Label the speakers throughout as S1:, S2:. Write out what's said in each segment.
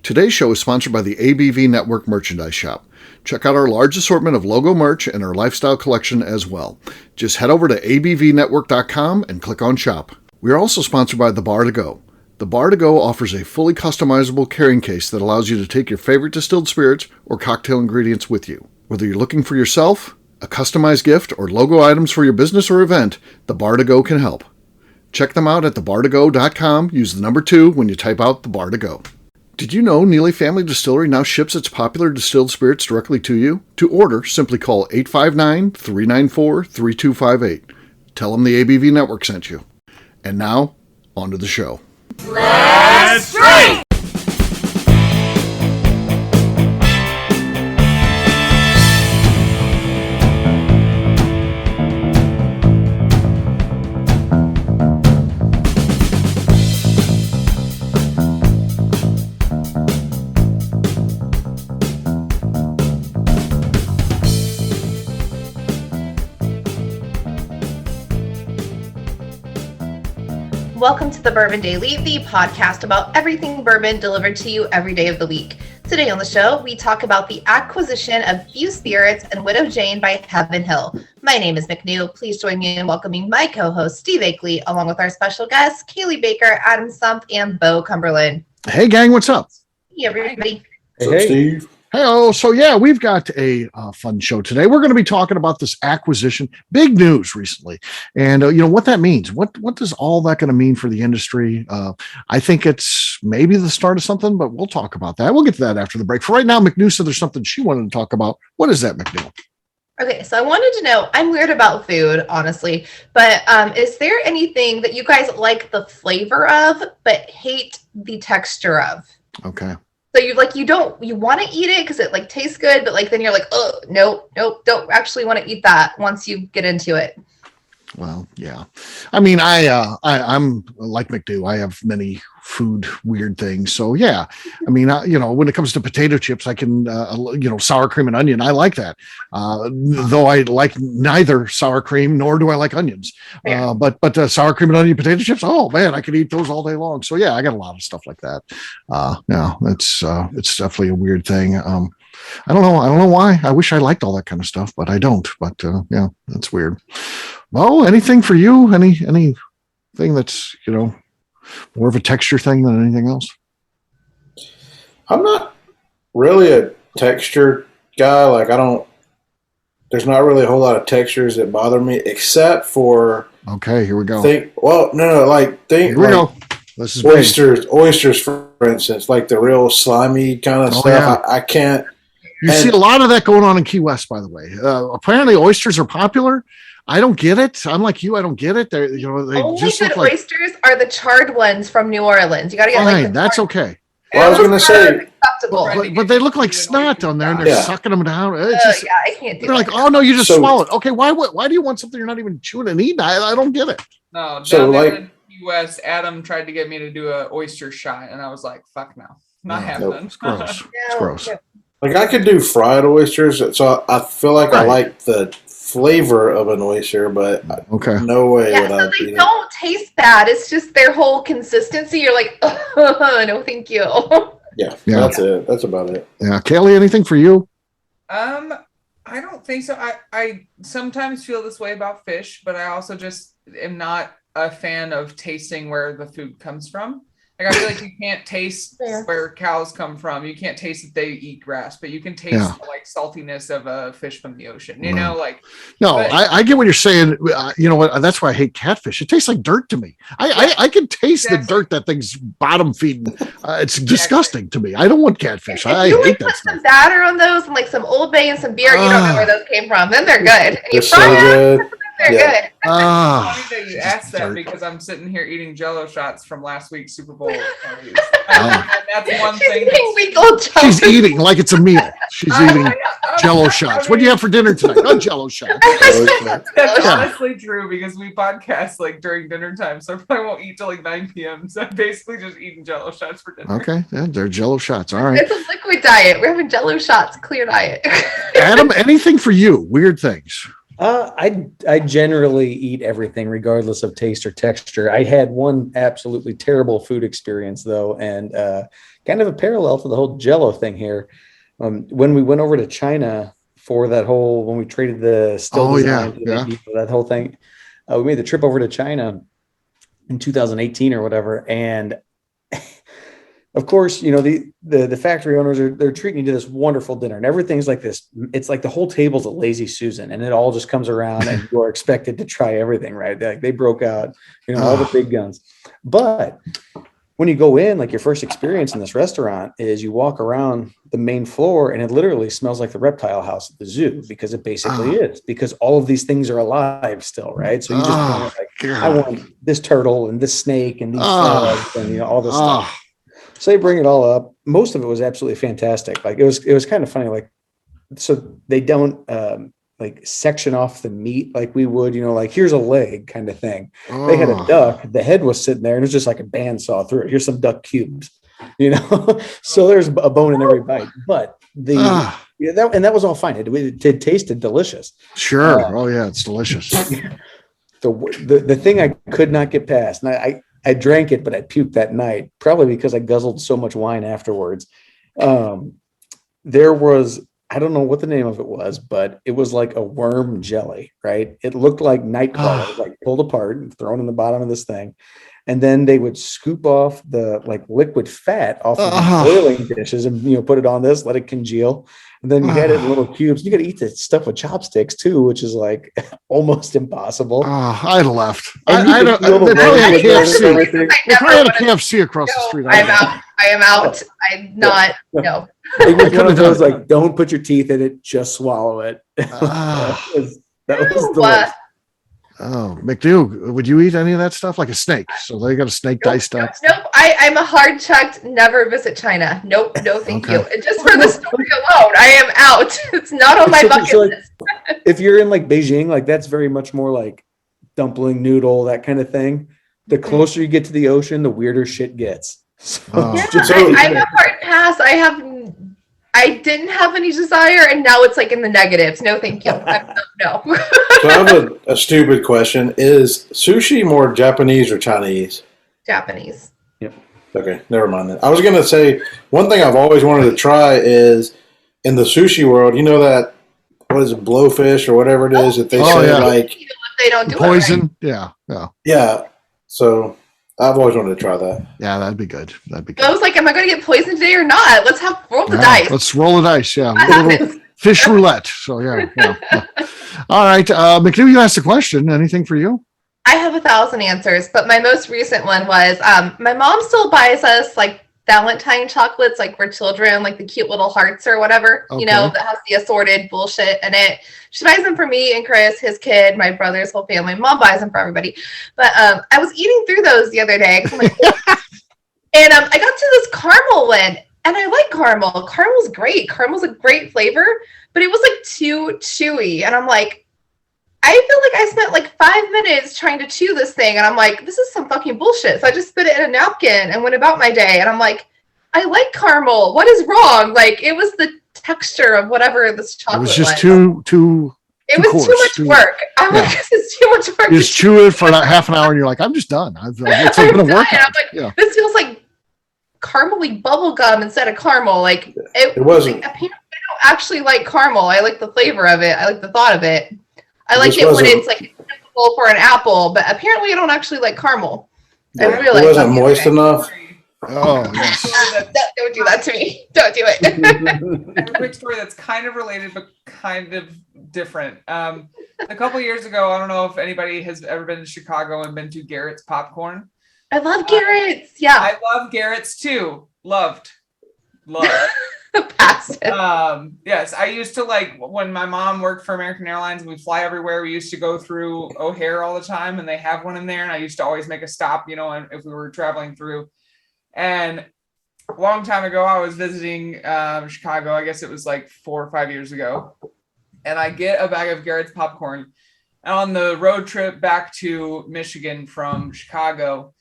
S1: Today's show is sponsored by the ABV Network Merchandise Shop. Check out our large assortment of logo merch and our lifestyle collection as well. Just head over to abvnetwork.com and click on shop. We are also sponsored by The Bar to Go. The Bar to Go offers a fully customizable carrying case that allows you to take your favorite distilled spirits or cocktail ingredients with you. Whether you're looking for yourself, a customized gift, or logo items for your business or event, The Bar to Go can help. Check them out at thebar2go.com. Use the number 2 when you type out The Bar to Go. Did you know Neely Family Distillery now ships its popular distilled spirits directly to you? To order, simply call 859-394-3258. Tell them the ABV Network sent you. And now, on to the show.
S2: Let's drink!
S3: Welcome to the Bourbon Daily, the podcast about everything bourbon delivered to you every day of the week. Today on the show, we talk about the acquisition of Few Spirits and Widow Jane by Heaven Hill. My name is McNew. Please join me in welcoming my co-host, Steve Akeley, along with our special guests, Cailee Baker, Adam Sump, and Bo Cumberland.
S1: Hey, gang, what's up?
S3: Hey, everybody.
S4: What's up, Steve?
S1: Hey, so yeah, we've got a fun show today. We're going to be talking about this acquisition, big news recently, and what that means. What does all that going to mean for the industry? I think it's maybe the start of something, but we'll talk about that. We'll get to that after the break. For right now, McNew said there's something she wanted to talk about. What is that, McNew?
S3: Okay, so I wanted to know, I'm weird about food, honestly, but is there anything that you guys like the flavor of, but hate the texture of?
S1: Okay.
S3: So you want to eat it because it tastes good, but then you're like, oh, nope, don't actually want to eat that once you get into it.
S1: Well, yeah. I mean, I'm like McNew. I have many food weird things. So yeah, I mean, when it comes to potato chips, I can, sour cream and onion. I like that. Though I like neither sour cream nor do I like onions.
S3: Yeah.
S1: But sour cream and onion potato chips. Oh man, I could eat those all day long. So yeah, I got a lot of stuff like that. It's definitely a weird thing. I don't know why. I wish I liked all that kind of stuff, but I don't. But yeah, that's weird. Well, anything for you? Anything that's more of a texture thing than anything else?
S4: I'm not really a texture guy. There's not really a whole lot of textures that bother me, except for.
S1: Okay, here we go.
S4: Here we
S1: go. This is
S4: oysters, for instance, the real slimy kind of stuff.
S1: Yeah.
S4: I can't.
S1: You see a lot of that going on in Key West, by the way. Apparently, oysters are popular. I don't get it. I'm like you. I don't get it. They
S3: only
S1: just
S3: good
S1: look like
S3: oysters are the charred ones from New Orleans. You got to get
S1: fine. That's okay.
S4: Well, I was going to say,
S1: but they look like snot on there, and they're sucking them down.
S3: I can't do
S1: they're like, oh no, you just swallow it. Okay, why do you want something you're not even chewing and eating? I don't get it.
S2: No, down there in the U.S., Adam tried to get me to do an oyster shot, and I was like, fuck no, not happening.
S1: Nope, it's gross. It's gross.
S4: I could do fried oysters, so I feel like I like the flavor of an oyster, but no way would I
S3: they don't taste bad. It's just their whole consistency. You're like, oh, no, thank you.
S4: Yeah, that's it. That's about it.
S1: Yeah, Cailee, anything for you?
S2: I don't think so. I sometimes feel this way about fish, but I also just am not a fan of tasting where the food comes from. I feel like you can't taste where cows come from. You can't taste that they eat grass, but you can taste the saltiness of a fish from the ocean.
S1: I get what you're saying. You know what? That's why I hate catfish. It tastes like dirt to me. I can taste the dirt that thing's bottom feeding. It's disgusting to me. I don't want catfish. I hate that
S3: put
S1: stuff.
S3: Some batter on those and some Old Bay and some beer. You don't know where those came from. Then they're good. And you fry them. They're good.
S2: Funny that you asked that because I'm sitting here eating Jello shots from last week's Super Bowl parties. That's one thing.
S1: She's eating like it's a meal. She's eating Jello shots. What do you have for dinner tonight? Oh, Jello shots.
S2: That's honestly true because we podcast during dinner time, so I probably won't eat till 9 p.m. So I'm basically just eating Jello shots for dinner.
S1: Okay, yeah, they're Jello shots. All right.
S3: It's a liquid diet. We're having Jello shots. Clear diet.
S1: Adam, anything for you? Weird things.
S5: I generally eat everything regardless of taste or texture. I had one absolutely terrible food experience though, and kind of a parallel to the whole Jello thing here. When we went over to China for that whole, when we traded the still design, that whole thing, we made the trip over to China in 2018 or whatever, and of course, you know, the factory owners they're treating you to this wonderful dinner and everything's like this. It's like the whole table's a lazy Susan and it all just comes around and you are expected to try everything, right? They broke out, you know, all the big guns. But when you go in, like your first experience in this restaurant is you walk around the main floor and it literally smells like the reptile house at the zoo because it basically is, because all of these things are alive still, right? So you just want I want this turtle and this snake and these frogs and, you know, all this stuff. So they bring it all up. Most of it was absolutely fantastic. Like it was kind of funny. Like, so they don't like section off the meat like we would, you know, like here's a leg kind of thing. They had a duck. The head was sitting there and it was just like a bandsaw through it. Here's some duck cubes, you know? So there's a bone in every bite, but that was all fine. It tasted delicious.
S1: Sure. It's delicious.
S5: The thing I could not get past, and I drank it, but I puked that night, probably because I guzzled so much wine afterwards. There was, I don't know what the name of it was, but it was like a worm jelly, right? It looked like nightcrawler, like pulled apart and thrown in the bottom of this thing. And then they would scoop off the like liquid fat off of the boiling dishes and, you know, put it on this, let it congeal. And then you had it in little cubes. You got to eat the stuff with chopsticks too, which is like almost impossible.
S1: I'd have left.
S5: They probably
S1: had a KFC. They probably had a KFC across the street.
S3: I'm out. I am out. I'm not. No.
S5: It was one of those like, don't put your teeth in it, just swallow it. That was the worst.
S1: Oh, McNew, would you eat any of that stuff? Like a snake. So they got a snake diced up.
S3: Nope. I'm a hard chucked, never visit China. Nope. No, thank you. And just for the story alone, I am out. It's not on my bucket list.
S5: If you're in like Beijing, like that's very much more like dumpling noodle, that kind of thing. The closer you get to the ocean, the weirder shit gets.
S3: I'm a hard pass. I didn't have any desire, and now it's like in the negatives. No, thank you. No.
S4: So I have a stupid question. Is sushi more Japanese or Chinese?
S3: Japanese.
S5: Yep.
S4: Okay, never mind then. I was going to say, one thing I've always wanted to try is, in the sushi world, you know that, what is it, blowfish or whatever it is that they say, like...
S3: They don't do
S1: poison.
S3: It right.
S4: Yeah. So... I've always wanted to try that.
S1: Yeah, that'd be good.
S3: I was like, am I going to get poisoned today or not? Let's roll the dice.
S1: Let's roll the dice. Yeah. A little fish roulette. So, yeah. All right. McNew, you asked a question. Anything for you?
S3: I have 1,000 answers, but my most recent one was my mom still buys us like Valentine chocolates, like for children, like the cute little hearts or whatever, you know, that has the assorted bullshit in it. She buys them for me and Chris, his kid, my brother's whole family. Mom buys them for everybody. But I was eating through those the other day. I'm like, and I got to this caramel one, and I like caramel. Caramel's great. Caramel's a great flavor, but it was like too chewy. And I'm like, I feel like I spent like 5 minutes trying to chew this thing, and I'm like, this is some fucking bullshit. So I just put it in a napkin and went about my day. And I'm like, I like caramel. What is wrong? Like, it was the texture of whatever this chocolate was.
S1: It was just too
S3: it was too much work. I'm like, this is too much work.
S1: You just chew it for half an hour, and you're like, I'm just done. It's going to work.
S3: I'm like, this feels like caramely bubble gum instead of caramel. Like,
S4: it wasn't.
S3: Like, apparently I don't actually like caramel. I like the flavor of it. I like the thought of it. I like it when it's like typical for an apple, but apparently I don't actually like caramel.
S4: Yeah, it wasn't moist enough.
S1: Oh, yes.
S3: Don't do that to me. Don't do it.
S2: I have a quick story that's kind of related, but kind of different. A couple years ago, I don't know if anybody has ever been to Chicago and been to Garrett's Popcorn.
S3: I love Garrett's. Yeah.
S2: I love Garrett's too. Loved.
S3: Past it.
S2: Yes, I used to, like, when my mom worked for American Airlines and we fly everywhere, we used to go through O'Hare all the time, and they have one in there, and I used to always make a stop, you know, if we were traveling through. And a long time ago, I was visiting Chicago. I guess it was like 4 or 5 years ago, and I get a bag of Garrett's popcorn. And on the road trip back to Michigan from Chicago,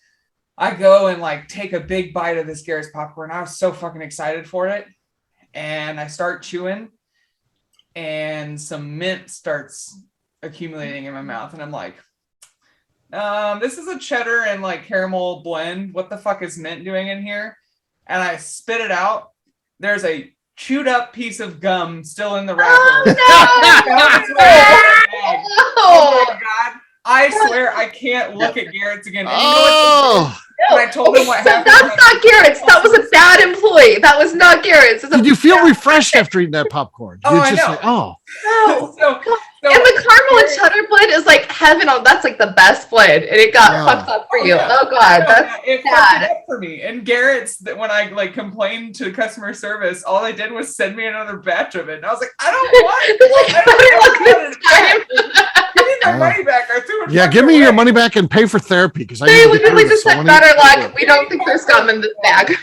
S2: I go and like take a big bite of this Garrett's popcorn. I was so fucking excited for it. And I start chewing, and some mint starts accumulating in my mouth, and I'm like, this is a cheddar and like caramel blend. What the fuck is mint doing in here? And I spit it out. There's a chewed up piece of gum still in the wrapper. Oh my God. I swear I can't look at Garrett's again. And you know what? And I told him what happened.
S3: That's not Garrett's. That was a bad employee. That was not Garrett's.
S1: Did you feel refreshed after eating that popcorn?
S2: Oh, I know.
S1: Like, oh.
S3: No.
S2: So,
S3: and the caramel and cheddar blend is like heaven on. That's like the best blend, and it got fucked up for you.
S2: Yeah.
S3: Oh God, that's
S2: it fucked it up for me. And Garrett's, when I like complained to customer service, all they did was send me another batch of it, and I was like, I don't want it. Give me my money back. I threw it.
S1: Yeah, give me your money back and pay for therapy because
S3: they literally just said, "Better luck. We don't think there's gum in this bag."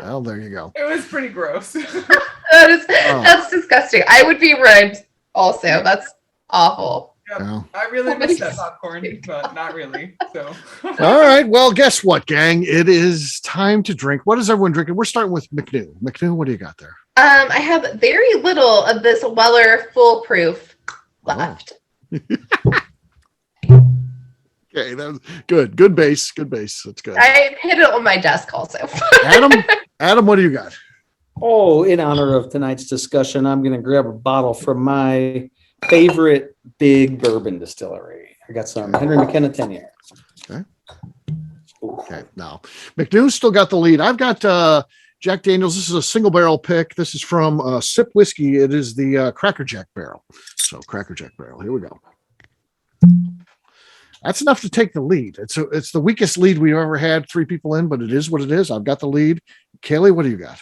S1: Well, there you go.
S2: It was pretty gross.
S3: That's disgusting. I would be ruined. Also, that's awful.
S2: Yep. Oh. I really miss that popcorn, but not really. So.
S1: All right. Well, guess what, gang? It is time to drink. What is everyone drinking? We're starting with McNew. McNew, what do you got there?
S3: I have very little of this Weller Foolproof left.
S1: Okay, that was good. Good base. Good base. That's good.
S3: I hid it on my desk also.
S1: Adam, what do you got?
S5: Oh, in honor of tonight's discussion, I'm going to grab a bottle from my favorite big bourbon distillery. I got some Henry McKenna 10 year.
S1: Okay. Now, McNew still got the lead. I've got Jack Daniels. This is a single barrel pick. This is from Sip Whiskey. It is the Cracker Jack barrel. So Cracker Jack barrel. Here we go. That's enough to take the lead. It's the weakest lead we've ever had, 3 people in, but it is what it is. I've got the lead. Cailee, what do you got?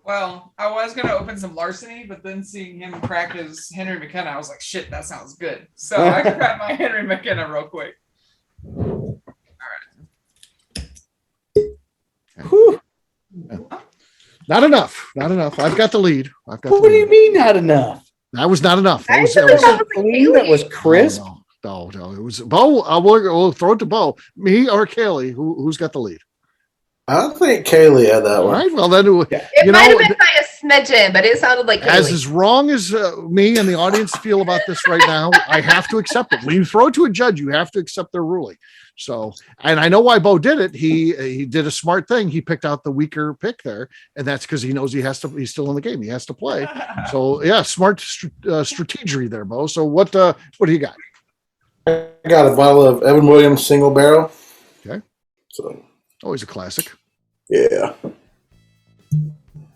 S2: Well, I was going to open some Larceny, but then seeing him crack his Henry McKenna, I was like, shit, that sounds good. So I grabbed my Henry McKenna real quick. All right.
S1: Okay. Not enough. I've got the lead.
S5: What do you mean not enough?
S1: That was not enough. That
S5: was crisp.
S1: No. It was Bo. We'll throw it to Bo. Me or Cailee? Who's got the lead?
S4: I think Cailee had that one.
S1: All right. Well, then
S3: it might have been by a smidgen, but it sounded like Cailee.
S1: As wrong as me and the audience feel about this right now, I have to accept it. When you throw it to a judge, you have to accept their ruling. So, and I know why Bo did it. He did a smart thing. He picked out the weaker pick there, and that's because he knows he's still in the game. He has to play. So, yeah, smart strategy there, Bo. So, what do you got?
S4: I got a bottle of Evan Williams single barrel.
S1: Okay.
S4: So
S1: always a classic.
S4: Yeah.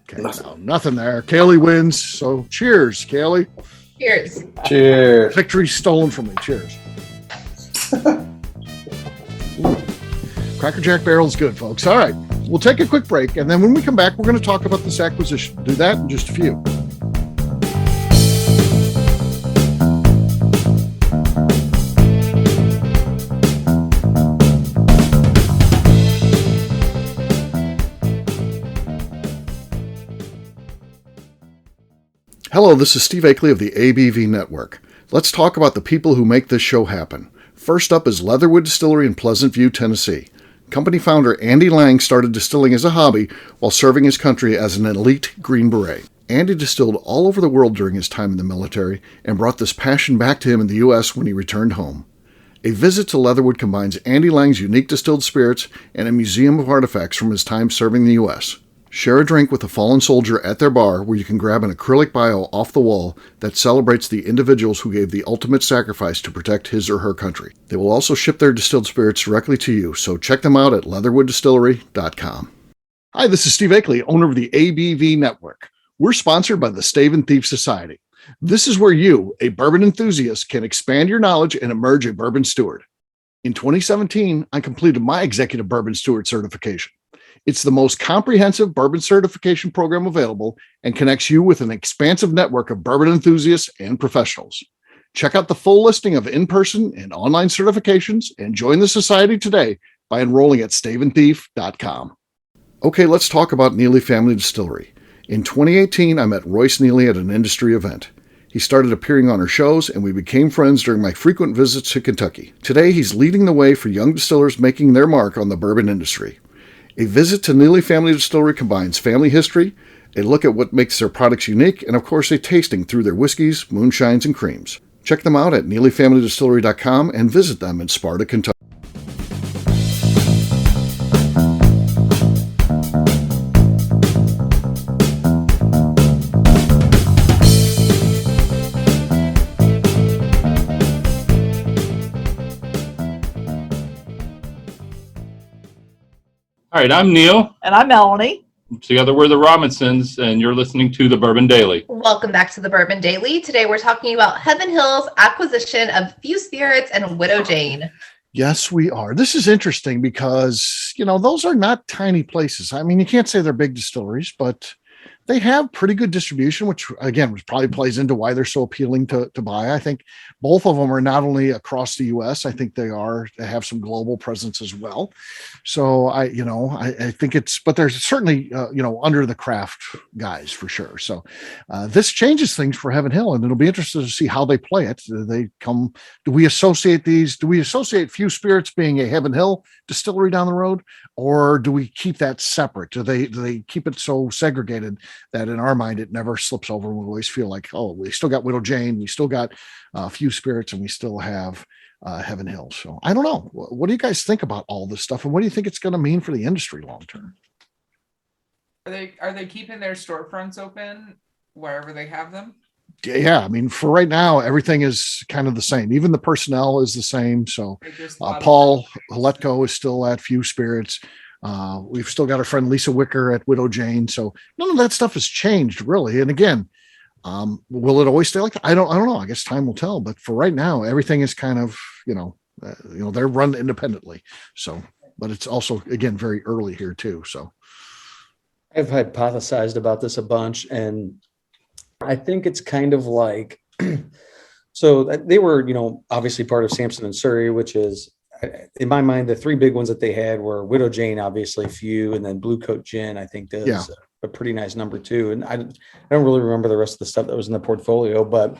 S1: Okay. Nothing there. Cailee wins. So cheers, Cailee.
S3: Cheers.
S1: Victory stolen from me. Cheers. Cracker Jack barrel is good, folks. All right. We'll take a quick break, and then when we come back, we're going to talk about this acquisition. We'll do that in just a few. Hello, this is Steve Akeley of the ABV Network. Let's talk about the people who make this show happen. First up is Leatherwood Distillery in Pleasant View, Tennessee. Company founder Andy Lang started distilling as a hobby while serving his country as an elite Green Beret. Andy distilled all over the world during his time in the military and brought this passion back to him in the U.S. when he returned home. A visit to Leatherwood combines Andy Lang's unique distilled spirits and a museum of artifacts from his time serving the U.S. Share a drink with a fallen soldier at their bar where you can grab an acrylic bio off the wall that celebrates the individuals who gave the ultimate sacrifice to protect his or her country. They will also ship their distilled spirits directly to you, so check them out at leatherwooddistillery.com. Hi, this is Steve Akeley, owner of the ABV Network. We're sponsored by the Stave and Thief Society. This is where you, a bourbon enthusiast, can expand your knowledge and emerge a bourbon steward. In 2017, I completed my Executive Bourbon Steward certification. It's the most comprehensive bourbon certification program available and connects you with an expansive network of bourbon enthusiasts and professionals. Check out the full listing of in-person and online certifications and join the society today by enrolling at staveandthief.com. Okay, let's talk about Neely Family Distillery. In 2018, I met Royce Neely at an industry event. He started appearing on our shows, and we became friends during my frequent visits to Kentucky. Today, he's leading the way for young distillers making their mark on the bourbon industry. A visit to Neely Family Distillery combines family history, a look at what makes their products unique, and of course a tasting through their whiskeys, moonshines, and creams. Check them out at NeelyFamilyDistillery.com and visit them in Sparta, Kentucky.
S6: All right, I'm Neil.
S7: And I'm Melanie.
S6: Together we're the Robinsons, and you're listening to the Bourbon Daily.
S3: Welcome back to the Bourbon Daily. Today we're talking about Heaven Hill's acquisition of Few Spirits and Widow Jane.
S1: Yes, we are. This is interesting because, those are not tiny places. I mean, you can't say they're big distilleries, but they have pretty good distribution, which again, probably plays into why they're so appealing to buy. I think both of them are not only across the U.S., I think they have some global presence as well. So I think but they're certainly, under the craft guys for sure. So this changes things for Heaven Hill, and it'll be interesting to see how they play it. Do we associate Few Spirits being a Heaven Hill distillery down the road, or do we keep that separate? Do they keep it so segregated that in our mind it never slips over? We always feel like, oh, we still got Widow Jane, we still got Few Spirits, and we still have Heaven Hill. So I don't know. What do you guys think about all this stuff, and what do you think it's going to mean for the industry long term?
S2: Are they keeping their storefronts open wherever they have them?
S1: Yeah, I mean, for right now, everything is kind of the same. Even the personnel is the same. So Paul Haletko is still at Few Spirits. We've still got our friend Lisa Wicker at Widow Jane. So none of that stuff has changed really. And again, will it always stay like that? I don't know. I guess time will tell. But for right now, everything is kind of, they're run independently. So, but it's also, again, very early here too. So
S5: I've hypothesized about this a bunch, and I think it's kind of like, so they were, obviously part of Sampson and Surrey, which is, in my mind, the three big ones that they had were Widow Jane, obviously Few, and then Blue Coat Gin, I think does a pretty nice number two. And I don't really remember the rest of the stuff that was in the portfolio, but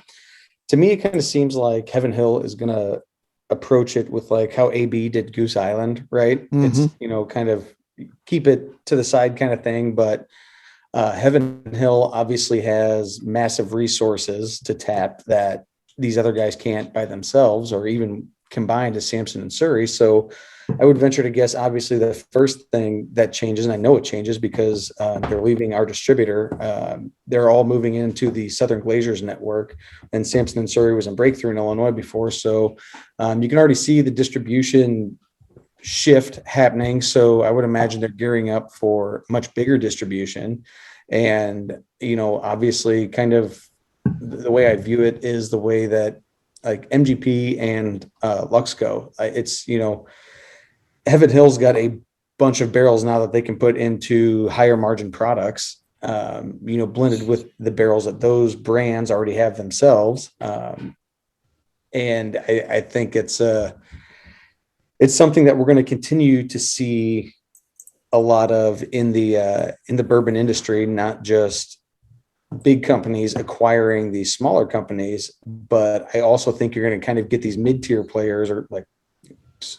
S5: to me, it kind of seems like Heaven Hill is going to approach it with like how AB did Goose Island, right? Mm-hmm. It's, kind of keep it to the side kind of thing, but Heaven Hill obviously has massive resources to tap that these other guys can't by themselves or even combined as Sampson and Surrey. So I would venture to guess, obviously, the first thing that changes, and I know it changes because they're leaving our distributor. They're all moving into the Southern Glaciers network, and Sampson and Surrey was in Breakthrough in Illinois before. So you can already see the distribution shift happening. So I would imagine they're gearing up for much bigger distribution. And, obviously kind of the way I view it is the way that like MGP and Luxco, it's, Heaven Hill's got a bunch of barrels now that they can put into higher margin products, blended with the barrels that those brands already have themselves. And I think it's something that we're going to continue to see a lot of in the bourbon industry, not just big companies acquiring these smaller companies, but I also think you're going to kind of get these mid-tier players or like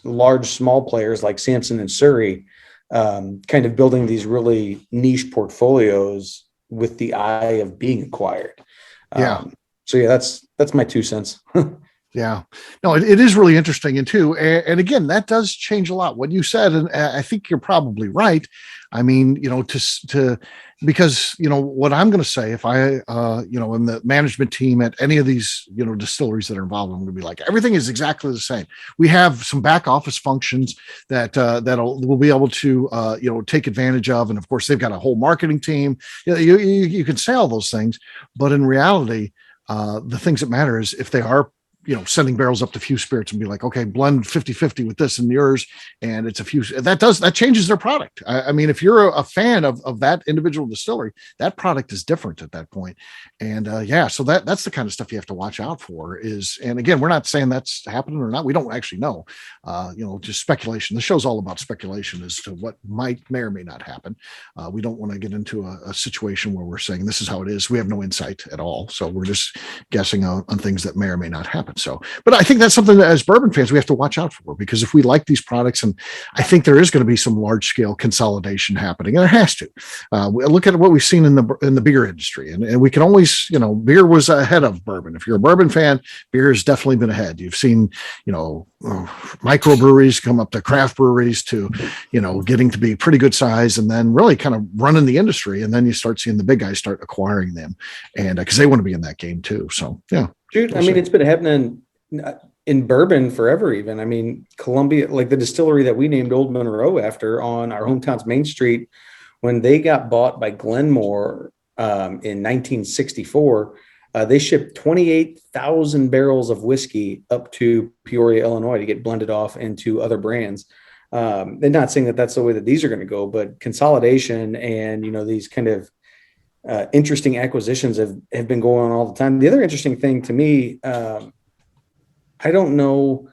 S5: large, small players like Sampson and Surrey, kind of building these really niche portfolios with the eye of being acquired. That's my 2 cents.
S1: Yeah, no, it is really interesting. And again, that does change a lot. What you said, and I think you're probably right. I mean, because, what I'm going to say, if I, am the management team at any of these, distilleries that are involved, I'm going to be like, everything is exactly the same. We have some back office functions that we'll be able to, take advantage of. And of course, they've got a whole marketing team. You can say all those things, but in reality, the things that matter is if they are sending barrels up to Few Spirits and be like, okay, blend 50-50 with this and yours. And it's that changes their product. I mean, if you're a fan of that individual distillery, that product is different at that point. And so that's the kind of stuff you have to watch out for and again, we're not saying that's happening or not. We don't actually know, just speculation. The show's all about speculation as to what may or may not happen. We don't want to get into a situation where we're saying this is how it is. We have no insight at all. So we're just guessing on things that may or may not happen. So, but I think that's something that as bourbon fans, we have to watch out for, because if we like these products, and I think there is going to be some large scale consolidation happening, and there has to. Look at what we've seen in the beer industry, and we can always, beer was ahead of bourbon. If you're a bourbon fan, beer has definitely been ahead. You've seen, microbreweries come up to craft breweries to, getting to be pretty good size, and then really kind of running the industry. And then you start seeing the big guys start acquiring them, and because they want to be in that game too. So, yeah.
S5: Dude, I mean, it's been happening in bourbon forever, even. I mean, Columbia, like the distillery that we named Old Monroe after on our hometown's Main Street, when they got bought by Glenmore in 1964, they shipped 28,000 barrels of whiskey up to Peoria, Illinois to get blended off into other brands. They're not saying that that's the way that these are going to go, but consolidation and, these kind of interesting acquisitions have been going on all the time. The other interesting thing to me, I don't know.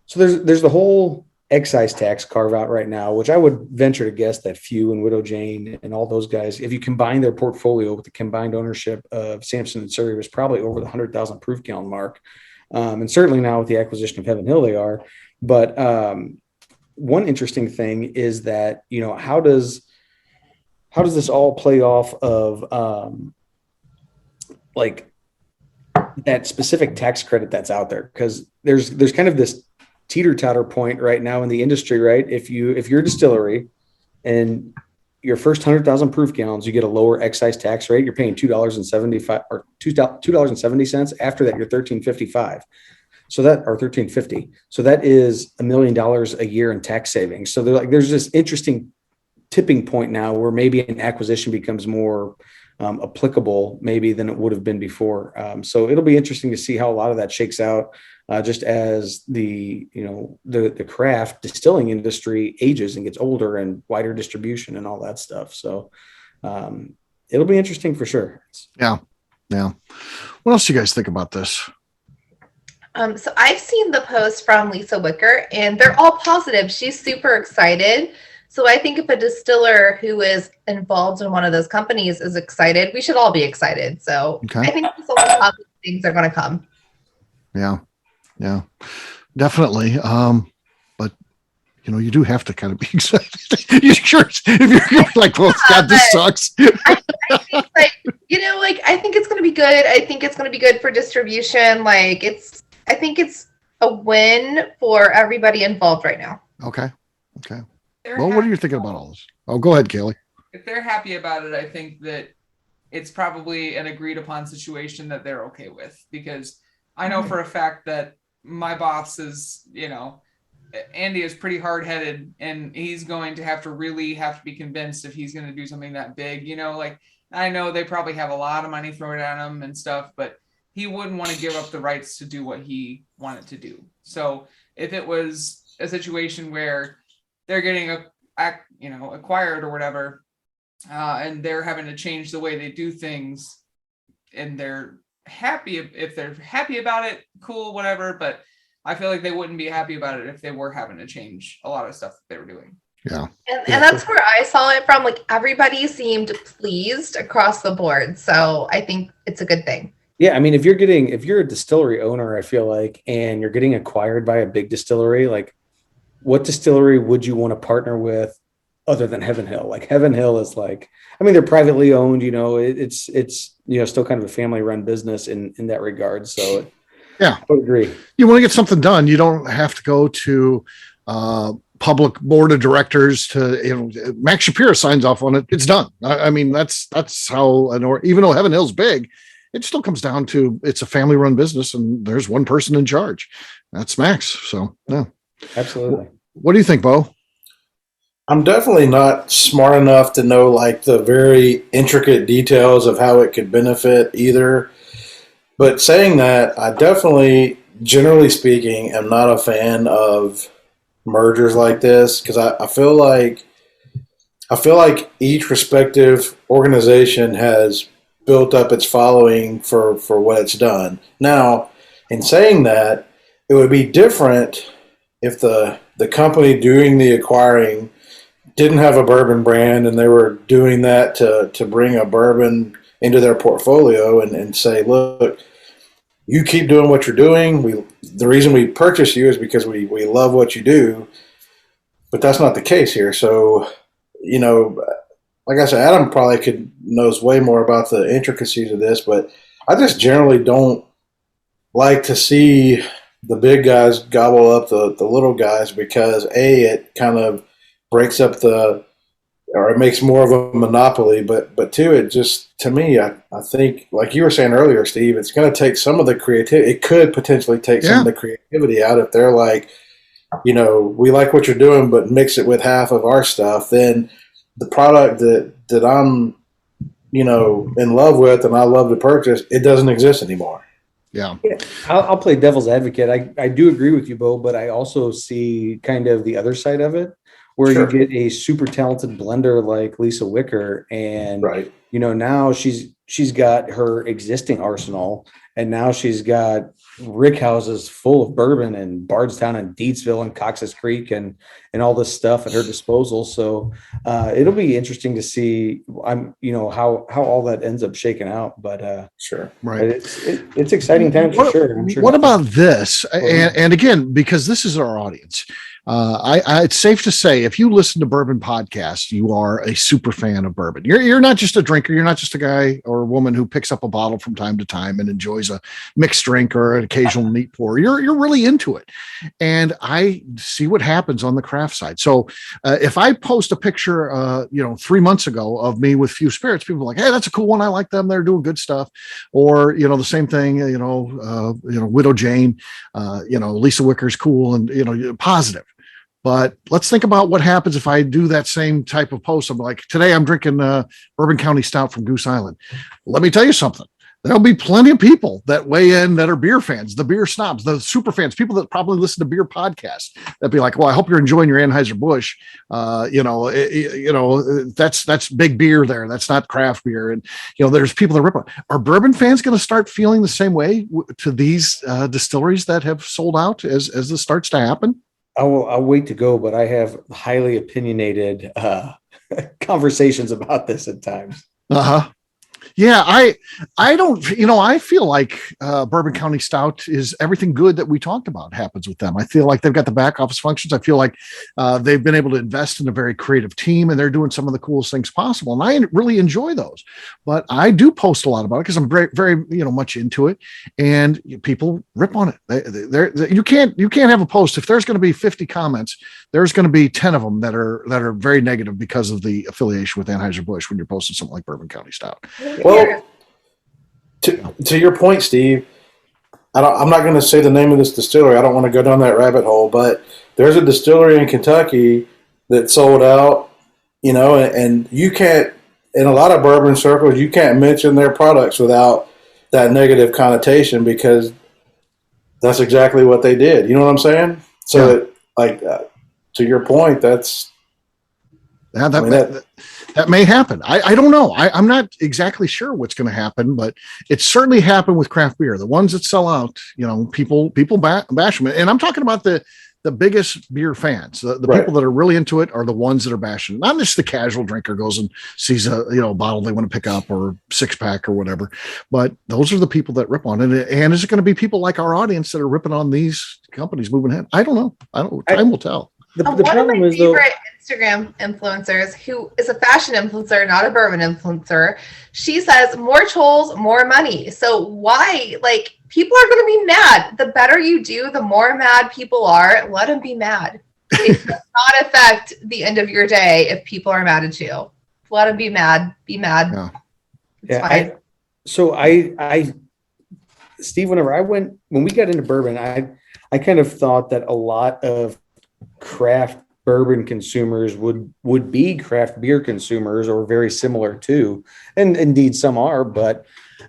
S5: So there's the whole excise tax carve out right now, which I would venture to guess that Few and Widow Jane and all those guys, if you combine their portfolio with the combined ownership of Sampson and Surrey, was probably over the 100,000 proof gallon mark. And certainly now with the acquisition of Heaven Hill, they are. But one interesting thing is that, how does this all play off of like that specific tax credit that's out there? Because there's kind of this teeter-totter point right now in the industry, right? If you're a distillery and your first 100,000 proof gallons, you get a lower excise tax rate. You're paying $2.75 or $2.70. After that, you're $13.55. So that, or $13.50. So that is $1 million a year in tax savings. So there's this interesting tipping point now where maybe an acquisition becomes more applicable maybe than it would have been before. So it'll be interesting to see how a lot of that shakes out, just as the craft distilling industry ages and gets older and wider distribution and all that stuff. So it'll be interesting for sure.
S1: Yeah. What else do you guys think about this?
S3: So I've seen the post from Lisa Wicker, and they're all positive. She's super excited. So I think if a distiller who is involved in one of those companies is excited, we should all be excited. So okay. I think some positive things are going to come.
S1: Yeah, definitely. But you do have to kind of be excited. You sure? If you're like, well, God, this sucks.
S3: I think I think it's going to be good. I think it's going to be good for distribution. I think it's a win for everybody involved right now.
S1: Okay. Well, what are you thinking about all this? Oh, go ahead, Cailee.
S2: If they're happy about it, I think that it's probably an agreed upon situation that they're okay with, because I know for a fact that my boss is, Andy is pretty hard-headed, and he's going to have to be convinced if he's going to do something that big, I know they probably have a lot of money thrown at him and stuff, but he wouldn't want to give up the rights to do what he wanted to do. So if it was a situation where they're getting acquired or whatever, and they're having to change the way they do things, and they're happy, if they're happy about it, cool, whatever. But I feel like they wouldn't be happy about it if they were having to change a lot of stuff that they were doing.
S1: Yeah.
S3: And that's where I saw it from. Everybody seemed pleased across the board. So I think it's a good thing.
S5: Yeah, I mean, if you're a distillery owner, I feel like, and you're getting acquired by a big distillery, what distillery would you want to partner with other than Heaven Hill? Heaven Hill is they're privately owned, it's still kind of a family run business in that regard. So
S1: yeah,
S5: I would agree. You
S1: want to get something done. You don't have to go to public board of directors to, Max Shapiro signs off on it. It's done. I mean, that's how, even though Heaven Hill's big, it still comes down to, it's a family run business and there's one person in charge. That's Max. So yeah.
S5: Absolutely.
S1: What do you think, Bo?
S4: I'm definitely not smart enough to know the very intricate details of how it could benefit either. But saying that, I definitely, generally speaking, am not a fan of mergers like this, because I feel like each respective organization has built up its following for what it's done. Now, in saying that, it would be different if the company doing the acquiring didn't have a bourbon brand and they were doing that to bring a bourbon into their portfolio and say, look, you keep doing what you're doing. The reason we purchase you is because we love what you do, but that's not the case here. So, like I said, Adam probably knows way more about the intricacies of this, but I just generally don't like to see the big guys gobble up the little guys because it kind of breaks up or it makes more of a monopoly, but two, it just, to me, I think, like you were saying earlier, Steve, it's going to take some of the creativity. It could potentially take some of the creativity out if they're like, we like what you're doing, but mix it with half of our stuff. Then the product that I'm, in love with and I love to purchase, it doesn't exist anymore.
S1: Yeah.
S5: I'll play devil's advocate. I do agree with you, Bo, but I also see kind of the other side of it, where you get a super talented blender like Lisa Wicker, and now she's got her existing arsenal, and now she's got rick houses full of bourbon in Bardstown and Deatsville and Cox's Creek and all this stuff at her disposal. So it'll be interesting to see how all that ends up shaking out. But
S4: sure,
S1: right,
S5: it's exciting times for sure. I'm sure.
S1: What about this? And again, because this is our audience, it's safe to say if you listen to Bourbon Podcast, you are a super fan of bourbon. You're not just a drinker. You're not just a guy or a woman who picks up a bottle from time to time and enjoys a mixed drink or an occasional neat pour. You're really into it. And I see what happens on the craft side. So if I post a picture, 3 months ago of me with Few Spirits, people are like, hey, that's a cool one. I like them. They're doing good stuff. Or, the same thing, Widow Jane, Lisa Wicker's cool and, positive. But let's think about what happens if I do that same type of post. I'm like, today I'm drinking Bourbon County Stout from Goose Island. Let me tell you something. There'll be plenty of people that weigh in that are beer fans, the beer snobs, the super fans, people that probably listen to beer podcasts that be like, well, I hope you're enjoying your Anheuser-Busch. That's big beer there. That's not craft beer. And, there's people that rip on. Are bourbon fans going to start feeling the same way to these distilleries that have sold out as this starts to happen?
S5: I'll wait to go, but I have highly opinionated conversations about this at times.
S1: Uh-huh. Yeah, I don't, I feel like Bourbon County Stout is everything good that we talked about happens with them. I feel like they've got the back office functions. I feel like they've been able to invest in a very creative team, and they're doing some of the coolest things possible. And I really enjoy those. But I do post a lot about it because I'm very, very, much into it, and people rip on it. You can't have a post if there's going to be 50 comments. There's going to be 10 of them that are very negative because of the affiliation with Anheuser-Busch when you're posting something like Bourbon County Stout.
S4: Well, to your point, Steve, I'm not going to say the name of this distillery. I don't want to go down that rabbit hole, but there's a distillery in Kentucky that sold out, and you can't, in a lot of bourbon circles, you can't mention their products without that negative connotation because that's exactly what they did. You know what I'm saying? So, to your point, that's...
S1: Yeah, that may happen. I don't know. I'm not exactly sure what's going to happen, but it's certainly happened with craft beer. The ones that sell out, people bash them. And I'm talking about the biggest beer fans. The people that are really into it are the ones that are bashing. Not just the casual drinker goes and sees a bottle they want to pick up or 6-pack or whatever. But those are the people that rip on it. And is it going to be people like our audience that are ripping on these companies moving ahead? I don't know. Time will tell.
S3: The problem is, favorite Instagram influencers, who is a fashion influencer, not a bourbon influencer, she says more trolls, more money. So why? People are going to be mad. The better you do, the more mad people are. Let them be mad. It does not affect the end of your day if people are mad at you. Let them be mad. Be mad.
S1: Yeah.
S3: It's fine.
S5: Steve, when we got into bourbon, I kind of thought that a lot of craft bourbon consumers would be craft beer consumers or very similar to, and indeed some are, but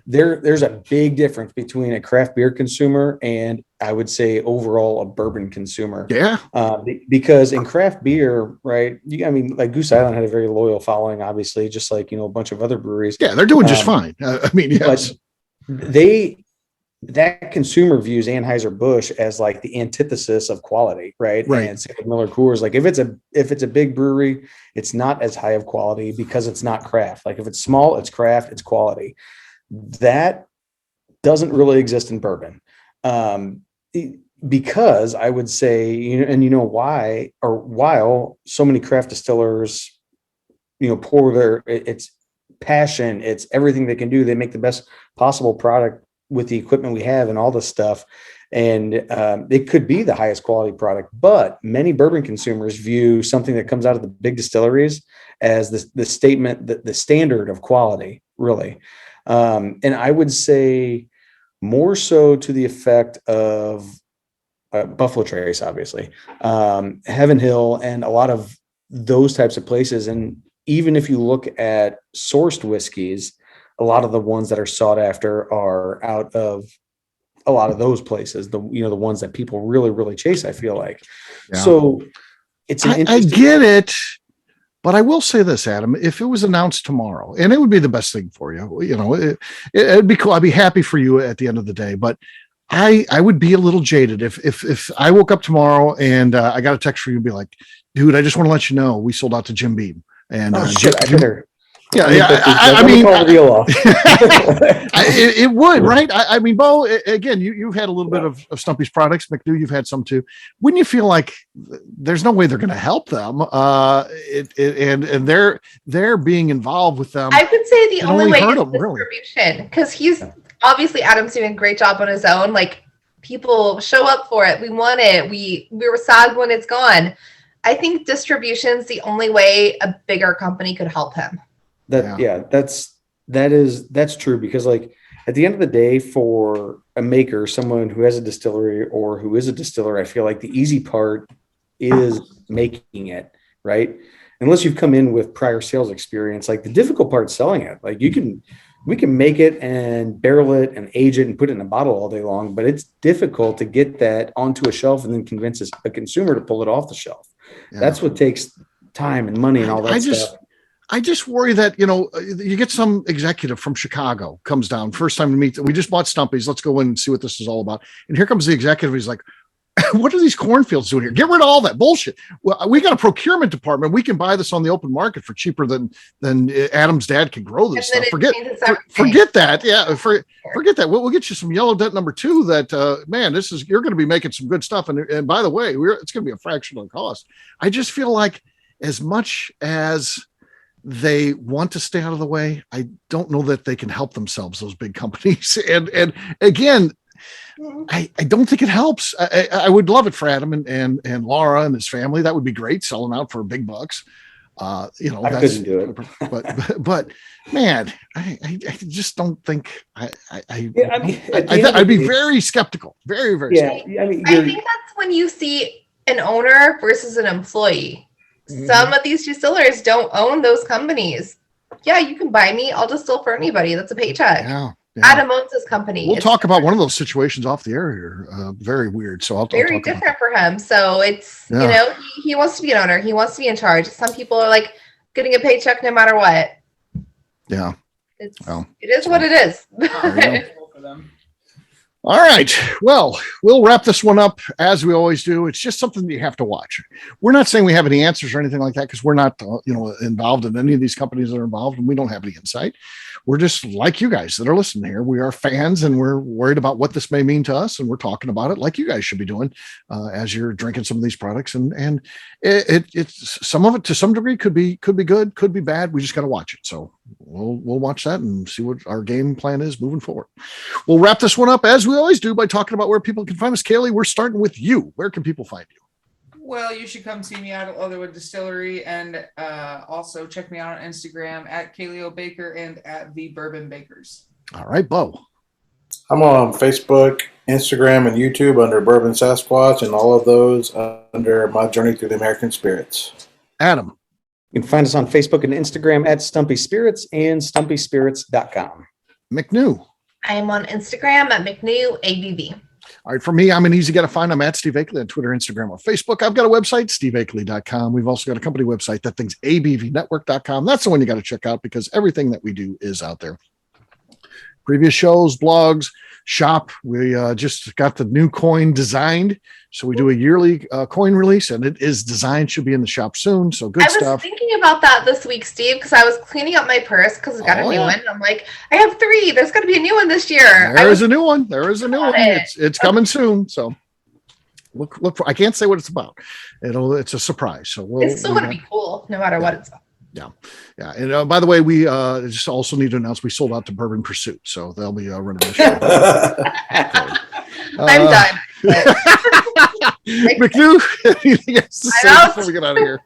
S5: there's a big difference between a craft beer consumer and I would say overall a bourbon consumer.
S1: Yeah.
S5: Because in craft beer, right, like Goose Island had a very loyal following, obviously, just like, a bunch of other breweries.
S1: Yeah, they're doing just fine. Yes.
S5: But that consumer views Anheuser-Busch as like the antithesis of quality, right? And same with Miller Coors. Like if it's a big brewery, it's not as high of quality because it's not craft. Like if it's small, it's craft, it's quality. That doesn't really exist in bourbon. Because I would say, why, or while so many craft distillers, pour it's passion, it's everything they can do. They make the best possible product with the equipment we have and all this stuff. And it could be the highest quality product, but many bourbon consumers view something that comes out of the big distilleries as the statement, that the standard of quality, really. And I would say more so to the effect of Buffalo Trace, obviously, Heaven Hill, and a lot of those types of places. And even if you look at sourced whiskeys, a lot of the ones that are sought after are out of a lot of those places, the ones that people really, really chase, I feel like. Yeah. So it's
S1: I get it. But I will say this, Adam, if it was announced tomorrow, and it would be the best thing for you, it'd be cool. I'd be happy for you at the end of the day, but I would be a little jaded if I woke up tomorrow and I got a text from you and be like, dude, I just want to let you know we sold out to Jim Beam. And I mean, it would, right? I mean, Bo, again, you've had a little bit of Stumpy's products. McNew, you've had some too. Wouldn't you feel like there's no way they're going to help them? And they're being involved with them.
S3: I would say the only way is
S1: distribution,
S3: because he's obviously, Adam's doing a great job on his own. Like, people show up for it. We want it. We were sad when it's gone. I think distribution's the only way a bigger company could help him.
S5: That's true, because like at the end of the day, for a maker, someone who has a distillery or who is a distiller, I feel like the easy part is making it, right? Unless you've come in with prior sales experience, like the difficult part is selling it. Like we can make it and barrel it and age it and put it in a bottle all day long, but it's difficult to get that onto a shelf and then convince a consumer to pull it off the shelf. Yeah. That's what takes time and money and all that stuff.
S1: I just worry that, you get some executive from Chicago comes down, first time to meet. We just bought Stumpy's. Let's go in and see what this is all about. And here comes the executive. He's like, what are these cornfields doing here? Get rid of all that bullshit. Well, we got a procurement department. We can buy this on the open market for cheaper than Adam's dad can grow this stuff. Forget that. Yeah. Forget that. We'll get you some yellow dent number 2 that, you're going to be making some good stuff. And by the way, it's going to be a fraction of the cost. I just feel like as much as they want to stay out of the way, I don't know that they can help themselves, those big companies. And again, I don't think it helps. I would love it for Adam and Laura and his family. That would be great, selling out for big bucks.
S5: I couldn't do
S1: it, but man, I just don't think I'd be very skeptical, very, very skeptical.
S3: I think that's when you see an owner versus an employee. Mm-hmm. Some of these distillers don't own those companies. Yeah, you can buy me. I'll distill for anybody. That's a paycheck.
S1: Yeah.
S3: Adam owns his company.
S1: We'll talk about one of those situations off the air here. Very weird. So I'll
S3: very different for him. So it's, he wants to be an owner. He wants to be in charge. Some people are like getting a paycheck no matter what.
S1: Yeah.
S3: It is what it is.
S1: All right. Well, we'll wrap this one up as we always do. It's just something that you have to watch. We're not saying we have any answers or anything like that, because we're not, involved in any of these companies that are involved, and we don't have any insight. We're just like you guys that are listening here. We are fans, and we're worried about what this may mean to us, and we're talking about it like you guys should be doing as you're drinking some of these products. And it's some of it to some degree could be good, could be bad. We just got to watch it. So we'll watch that and see what our game plan is moving forward. We'll wrap this one up as we always do by talking about where people can find us. Cailee, we're starting with you. Where can people find you?
S2: Well, you should come see me out at Leatherwood Distillery, and also check me out on Instagram at Cailee Baker and at the Bourbon Bakers.
S1: All right, Bo.
S4: I'm on Facebook, Instagram, and YouTube under Bourbon Sasquatch, and all of those under My Journey Through the American Spirits.
S1: Adam.
S5: You can find us on Facebook and Instagram at Stumpy Spirits and stumpyspirits.com.
S1: McNew.
S3: I am on Instagram at McNew ABV.
S1: All right, for me, I'm an easy guy to find. I'm at Steve Akeley on Twitter, Instagram, or Facebook. I've got a website, steveakeley.com. We've also got a company website, that thing's abvnetwork.com. That's the one you got to check out, because everything that we do is out there. previous shows, blogs, shop. We just got the new coin designed. So we do a yearly coin release, and it is designed, should be in the shop soon. So good stuff.
S3: I was thinking about that this week, Steve, because I was cleaning up my purse because I got a new one. I'm like, I have 3. There's got to be a new one this year.
S1: There is a new one. It's coming soon. So look for, I can't say what it's about. It's a surprise. So
S3: it's still going to be cool no matter what it's about.
S1: Yeah. And by the way, we just also need to announce we sold out to Bourbon Pursuit, so they'll be running the show.
S3: I'm done.
S1: McNew, anything else to say before we get out of here?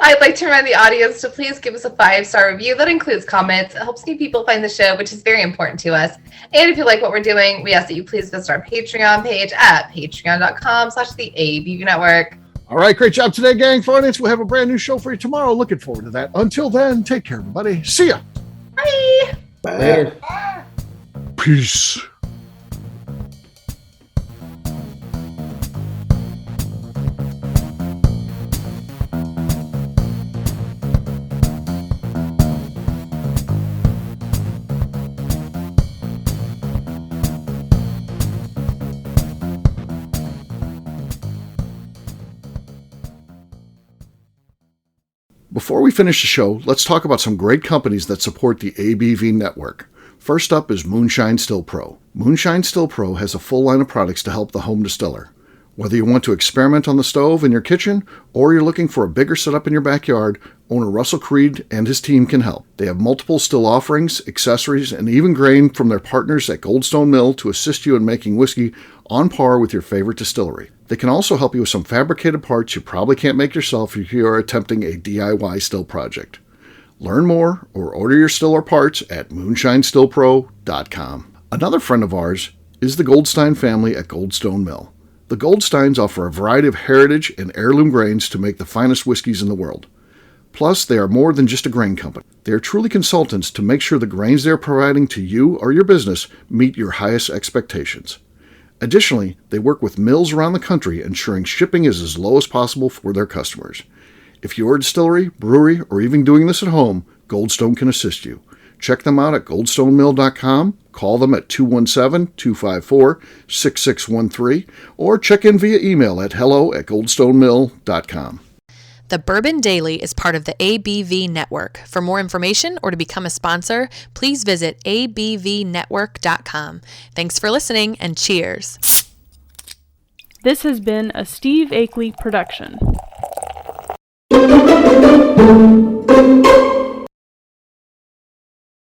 S3: I'd like to remind the audience to please give us a 5-star review. That includes comments. It helps new people find the show, which is very important to us. And if you like what we're doing, we ask that you please visit our Patreon page at patreon.com/the ABV Network.
S1: All right, great job today, gang. For audience, we'll have a brand new show for you tomorrow. Looking forward to that. Until then, take care, everybody. See ya.
S3: Bye.
S5: Later.
S1: Peace. Before we finish the show, let's talk about some great companies that support the ABV network. First up is Moonshine Still Pro. Moonshine Still Pro has a full line of products to help the home distiller. Whether you want to experiment on the stove in your kitchen or you're looking for a bigger setup in your backyard, owner Russell Creed and his team can help. They have multiple still offerings, accessories, and even grain from their partners at Goldstone Mill to assist you in making whiskey on par with your favorite distillery. They can also help you with some fabricated parts you probably can't make yourself if you are attempting a DIY still project. Learn more or order your still or parts at moonshinestillpro.com. Another friend of ours is the Goldstein family at Goldstone Mill. The Goldsteins offer a variety of heritage and heirloom grains to make the finest whiskeys in the world. Plus, they are more than just a grain company. They are truly consultants to make sure the grains they are providing to you or your business meet your highest expectations. Additionally, they work with mills around the country, ensuring shipping is as low as possible for their customers. If you're a distillery, brewery, or even doing this at home, Goldstone can assist you. Check them out at goldstonemill.com, call them at 217-254-6613, or check in via email at hello@goldstonemill.com.
S7: The Bourbon Daily is part of the ABV Network. For more information or to become a sponsor, please visit abvnetwork.com. Thanks for listening, and cheers.
S8: This has been a Steve Akeley production.